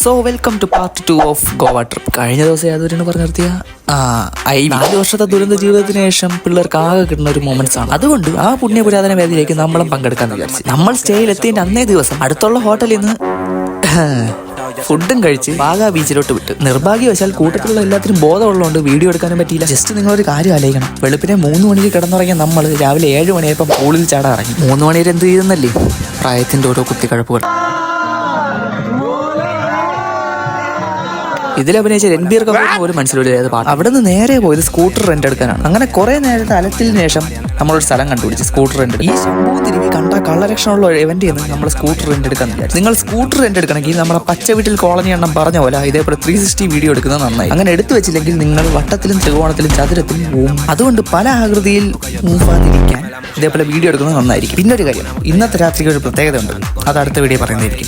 So welcome to part 2 of Goa trip. കഴിഞ്ഞ ദിവസം യാതൊരു പറഞ്ഞു നിർത്തിയ 4 വർഷത്തെ ദുരന്ത ജീവിതത്തിന് ശേഷം പിള്ളേർക്ക് ആകെ കിട്ടുന്ന ഒരു മൊമെന്റ്സ് ആണ്. അതുകൊണ്ട് ആ പുണ്യ പുരാതന വേദിയിലേക്ക് നമ്മളും പങ്കെടുക്കാന്ന് വിചാരിച്ചു. നമ്മൾ സ്റ്റേയിൽ എത്തിയതിന്റെ അന്നേ ദിവസം അടുത്തുള്ള ഹോട്ടലിൽ നിന്ന് ഫുഡും കഴിച്ച് ബാഗാ ബീച്ചിലോട്ട് വിട്ട്. നിർഭാഗ്യവശാൽ കൂട്ടത്തിലുള്ള എല്ലാത്തിനും ബോധമുള്ളതുകൊണ്ട് വീഡിയോ എടുക്കാനും പറ്റിയില്ല. ജസ്റ്റ് നിങ്ങളൊരു കാര്യം ആലോചിക്കണം. വെളുപ്പിനെ 3 മണിക്ക് കിടന്നുറങ്ങിയ നമ്മൾ രാവിലെ 7 മണിയായപ്പോൾ പൂളിൽ ചാടാൻ ഇറങ്ങി. 3 മണിവരെ എന്ത് ചെയ്തെന്നല്ലേ പ്രായത്തിന്റെ ഓരോ കുത്തിക്കഴപ്പുകൾ. ഇതിൽ അഭിനയിച്ച രൺബീർ കപൂറിന് പോലും മനസ്സിലായത് പാട്ട്. അവിടെ നിന്ന് നേരെ പോയത് സ്കൂട്ടർ റെന്റ് എടുക്കാനാണ്. അങ്ങനെ കുറെ നേരത്തെ അലത്തിന് ശേഷം നമ്മളൊരു സ്ഥലം കണ്ടുപിടിച്ച് സ്കൂട്ടർ റെന്റ്. ഈ സംഭവം തിരുവി കണ്ട കള്ളലക്ഷണമുള്ള ഇവന്റ് നിന്ന് നമ്മൾ സ്കൂട്ടർ റെന്റ് എടുക്കാൻ വിചാരിച്ചു. നിങ്ങൾ സ്കൂട്ടർ റെന്റ് എടുക്കണമെങ്കിൽ നമ്മുടെ പച്ച വീട്ടിൽ കോളനി എണ്ണം പറഞ്ഞ പോലെ ഇതേപോലെ 360 വീഡിയോ എടുക്കുന്നത് നന്നായി. അങ്ങനെ എടുത്തു വെച്ചില്ലെങ്കിൽ നിങ്ങൾ വട്ടത്തിലും ത്രികോണത്തിലും ചതുരത്തിലും പോവും. അതുകൊണ്ട് പല ആകൃതിയിൽ മൂവാതിരിക്കാൻ ഇതേപോലെ വീഡിയോ എടുക്കുന്നത് നന്നായിരിക്കും. പിന്നെ ഒരു കാര്യം, ഇന്നത്തെ രാത്രിക്ക് ഒരു പ്രത്യേകത ഉണ്ട്. അത് അടുത്ത വീഡിയോ പറയുന്നതായിരിക്കും.